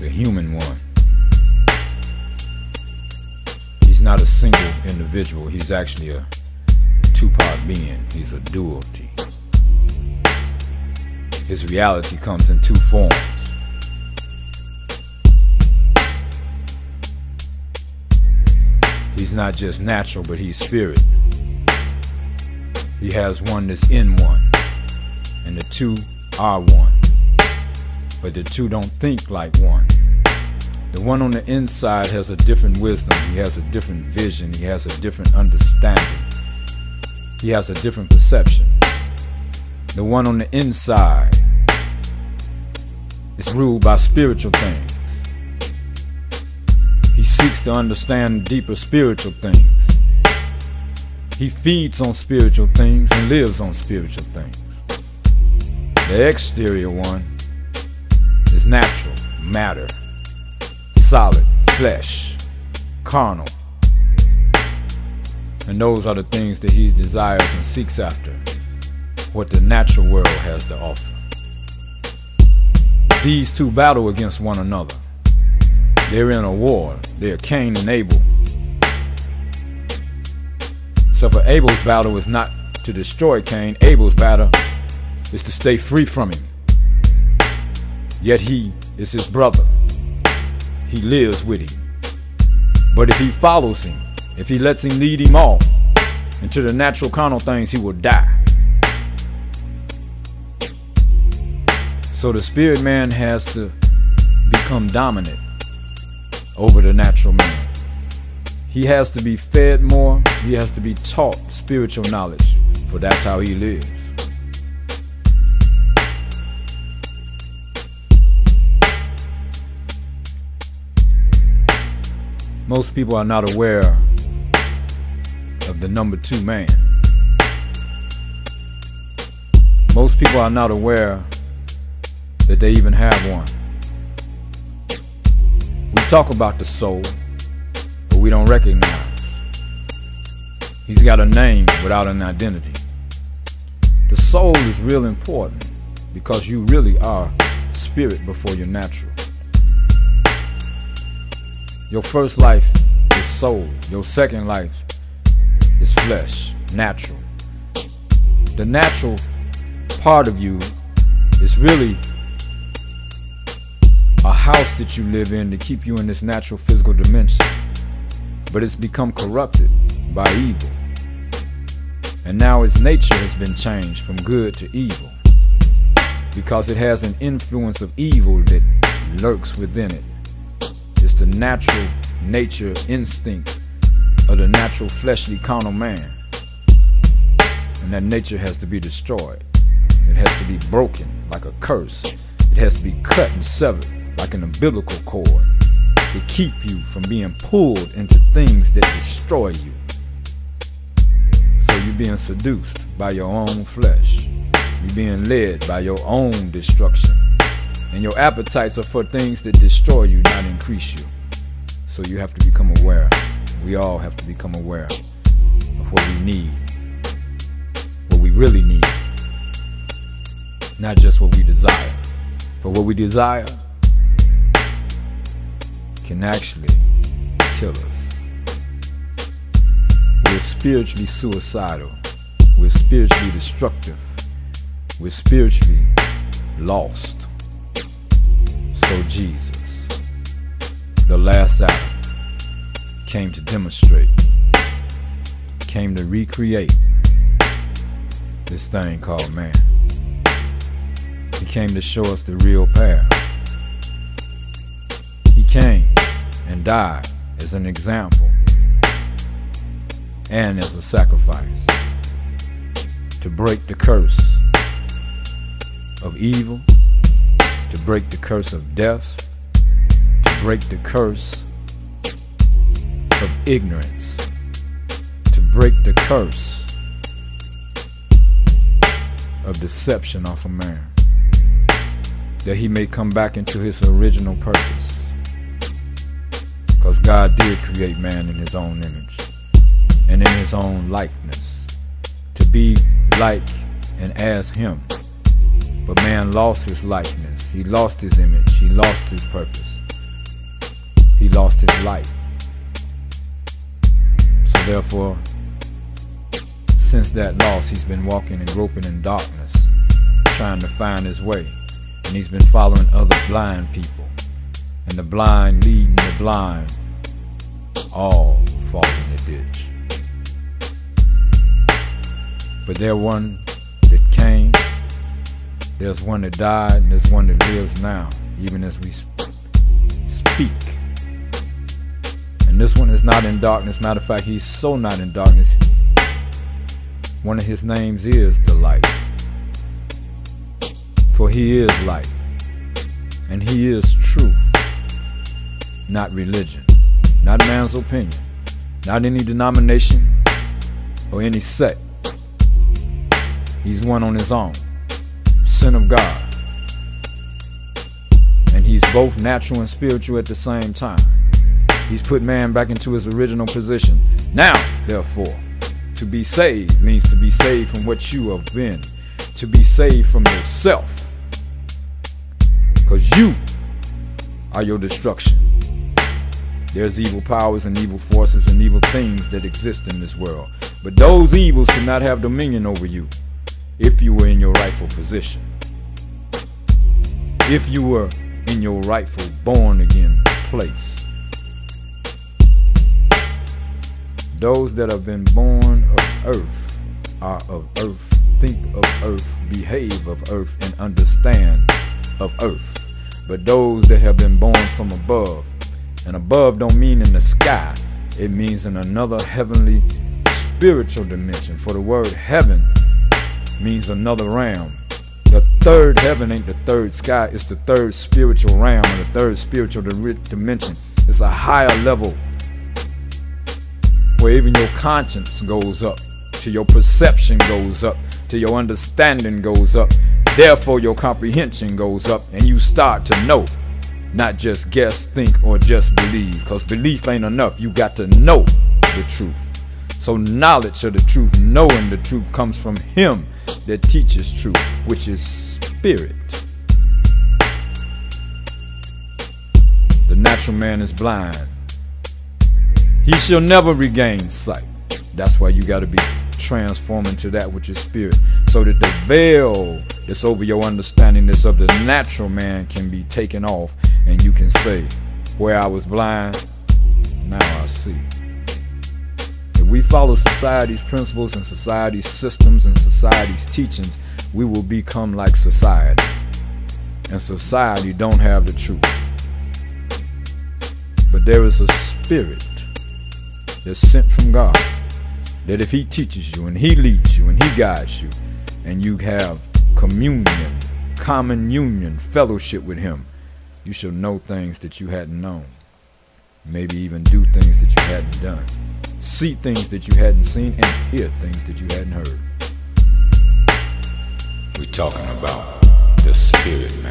the human one. He's not a single individual. He's actually a two-part being. He's a duality. His reality comes in two forms. He's not just natural, but he's spirit. He has one that's in one, and the two are one. But the two don't think like one. The one on the inside has a different wisdom. He has a different vision. He has a different understanding. He has a different perception. The one on the inside is ruled by spiritual things. He seeks to understand deeper spiritual things. He feeds on spiritual things and lives on spiritual things. The exterior one is natural, matter, solid, flesh, carnal. And those are the things that he desires and seeks after, what the natural world has to offer. These two battle against one another. They're in a war. They're Cain and Abel. So for Abel's battle is not to destroy Cain. Abel's battle is to stay free from him. Yet he is his brother. He lives with him. But if he follows him, if he lets him lead him off into the natural carnal things, he will die. So the spirit man has to become dominant over the natural man. He has to be fed more. He has to be taught spiritual knowledge, for that's how he lives. Most people are not aware of the number 2 man. Most people are not aware that they even have one. We talk about the soul, but we don't recognize. He's got a name without an identity. The soul is real important because you really are spirit before you're natural. Your first life is soul. Your second life is flesh, natural. The natural part of you is really a house that you live in to keep you in this natural physical dimension. But it's become corrupted by evil. And now its nature has been changed from good to evil, because it has an influence of evil that lurks within it. It's the natural nature instinct of the natural fleshly carnal man. And that nature has to be destroyed. It has to be broken like a curse. It has to be cut and severed like an umbilical cord to keep you from being pulled into things that destroy you. So you're being seduced by your own flesh. You're being led by your own destruction. And your appetites are for things that destroy you, not increase you. So you have to become aware. We all have to become aware of what we need. What we really need. Not just what we desire. For what we desire can actually kill us. We're spiritually suicidal. We're spiritually destructive. We're spiritually lost. So Jesus, the last Adam, came to demonstrate, came to recreate this thing called man. He came to show us the real path. He came and died as an example and as a sacrifice to break the curse of evil, to break the curse of death, to break the curse of ignorance, to break the curse of deception off a man, that he may come back into his original purpose. Because God did create man in his own image and in his own likeness, to be like and as him. But man lost his likeness, he lost his image, he lost his purpose. he lost his light. So therefore, since that loss, he's been walking and groping in darkness, trying to find his way. And he's been following other blind people. And the blind leading the blind, all fall in the ditch. But there's one that came, there's one that died, and there's one that lives now, even as we speak. And this one is not in darkness. Matter of fact, he's so not in darkness. One of his names is the light. For he is light. And he is truth. Not religion. Not man's opinion. Not any denomination or any sect. He's one on his own. Son of God. And he's both natural and spiritual at the same time. He's put man back into his original position. Now, therefore, to be saved means to be saved from what you have been. To be saved from yourself. Because you are your destruction. There's evil powers and evil forces and evil things that exist in this world. But those evils cannot have dominion over you if you were in your rightful position. If you were in your rightful born again place. Those that have been born of earth are of earth, think of earth, behave of earth, and understand of earth. But those that have been born from above, and above don't mean in the sky, it means in another heavenly spiritual dimension. For the word heaven means another realm. The third heaven ain't the third sky, it's the third spiritual realm, or the third spiritual dimension. It's a higher level where even your conscience goes up, till your perception goes up, till your understanding goes up. Therefore your comprehension goes up, and you start to know, not just guess, think, or just believe. Because belief ain't enough, you got to know the truth. So knowledge of the truth, knowing the truth, comes from him that teaches truth, which is spirit. The natural man is blind. He shall never regain sight. That's why you got to be transformed into that which is spirit, so that the veil that's over your understanding that's of the natural man can be taken off, and you can say, where I was blind, now I see. If we follow society's principles and society's systems and society's teachings, we will become like society. And society don't have the truth. But there is a spirit that's sent from God, that if he teaches you and he leads you and he guides you, and you have communion, common union, fellowship with him, you shall know things that you hadn't known. Maybe even do things that you hadn't done. See things that you hadn't seen, and hear things that you hadn't heard. We're talking about the spirit.